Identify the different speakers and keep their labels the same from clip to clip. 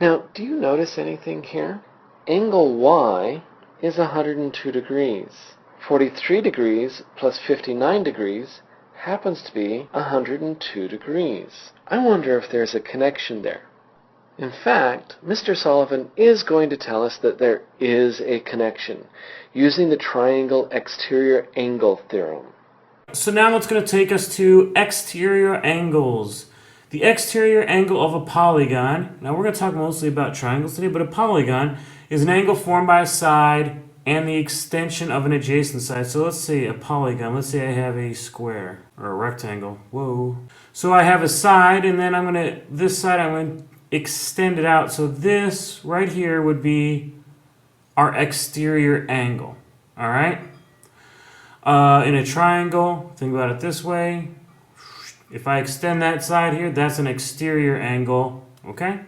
Speaker 1: Now, do you notice anything here? Angle y is 102 degrees. 43 degrees plus 59 degrees happens to be 102 degrees. I wonder if there's a connection there. In fact, Mr. Sullivan is going to tell us that there is a connection using the triangle exterior angle theorem.
Speaker 2: So now it's going to take us to exterior angles. The exterior angle of a polygon, now we're going to talk mostly about triangles today, but a polygon is an angle formed by a side and the extension of an adjacent side. So let's say a polygon, let's say I have a square or a rectangle. Whoa. So I have a side, and then this side I'm going to extend it out. So this right here would be our exterior angle. All right? In a triangle, think about it this way. If I extend that side here, that's an exterior angle, okay?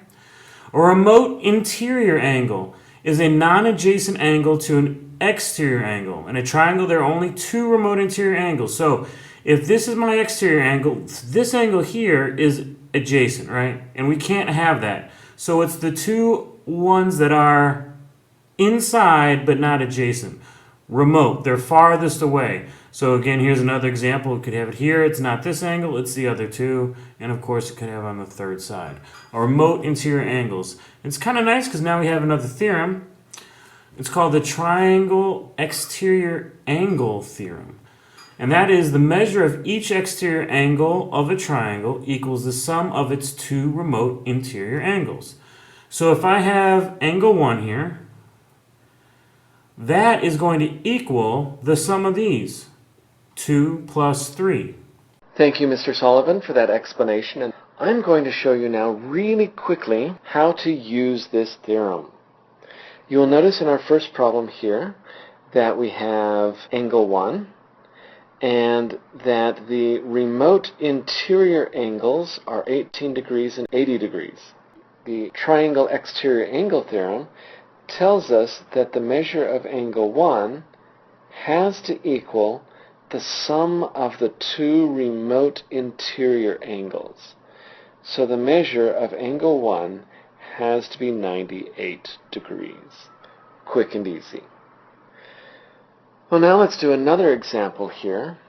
Speaker 2: A remote interior angle is a non-adjacent angle to an exterior angle. In a triangle, there are only two remote interior angles. So if this is my exterior angle, this angle here is adjacent, right? And we can't have that. So it's the two ones that are inside but not adjacent. Remote, they're farthest away. So again, here's another example. We could have it here. It's not this angle, it's the other two. And of course, it could have on the third side. Our remote interior angles. It's kind of nice because now we have another theorem. It's called the triangle exterior angle theorem. And that is the measure of each exterior angle of a triangle equals the sum of its two remote interior angles. So if I have angle 1 here, that is going to equal the sum of these, 2 plus 3.
Speaker 1: Thank you, Mr. Sullivan, for that explanation. And I'm going to show you now really quickly how to use this theorem. You will notice in our first problem here that we have angle 1 and that the remote interior angles are 18 degrees and 80 degrees. The triangle exterior angle theorem tells us that the measure of angle 1 has to equal the sum of the two remote interior angles. So the measure of angle 1 has to be 98 degrees. Quick and easy. Well, now let's do another example here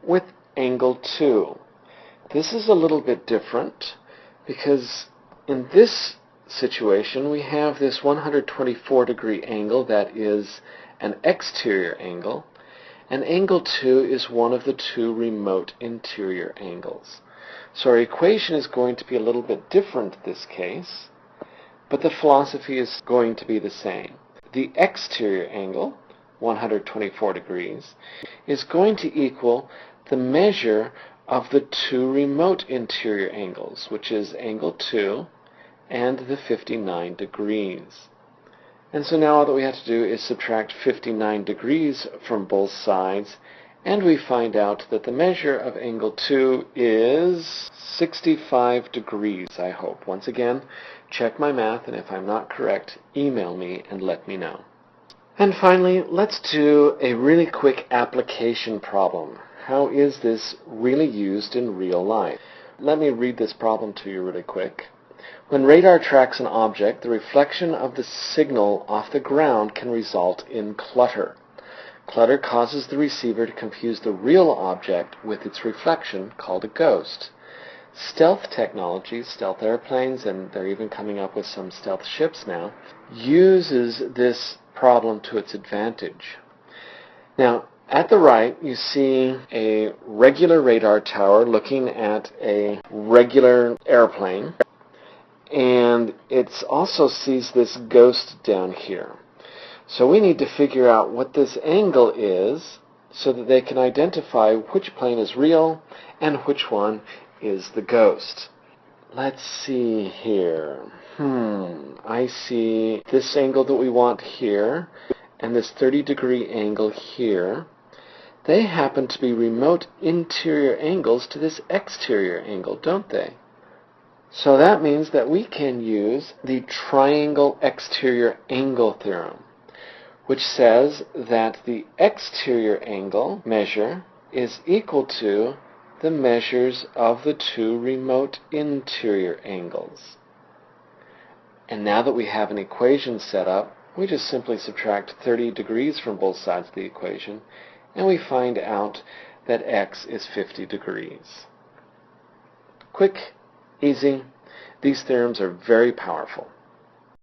Speaker 1: with angle 2. This is a little bit different because in this situation we have this 124 degree angle that is an exterior angle, and angle 2 is one of the two remote interior angles. So our equation is going to be a little bit different in this case, but the philosophy is going to be the same. The exterior angle, 124 degrees, is going to equal the measure of the two remote interior angles, which is angle 2 and the 59 degrees. And so now all that we have to do is subtract 59 degrees from both sides, and we find out that the measure of angle 2 is 65 degrees, I hope. Once again, check my math, and if I'm not correct, email me and let me know. And finally, let's do a really quick application problem. How is this really used in real life? Let me read this problem to you really quick. When radar tracks an object, the reflection of the signal off the ground can result in clutter. Clutter causes the receiver to confuse the real object with its reflection, called a ghost. Stealth technologies, stealth airplanes, and they're even coming up with some stealth ships now, uses this problem to its advantage. Now, at the right, you see a regular radar tower looking at a regular airplane, and it also sees this ghost down here. So we need to figure out what this angle is so that they can identify which plane is real and which one is the ghost. Let's see here. I see this angle that we want here and this 30-degree angle here. They happen to be remote interior angles to this exterior angle, don't they? So that means that we can use the triangle exterior angle theorem, which says that the exterior angle measure is equal to the measures of the two remote interior angles. And now that we have an equation set up, we just simply subtract 30 degrees from both sides of the equation, and we find out that x is 50 degrees. Quick, easy. These theorems are very powerful.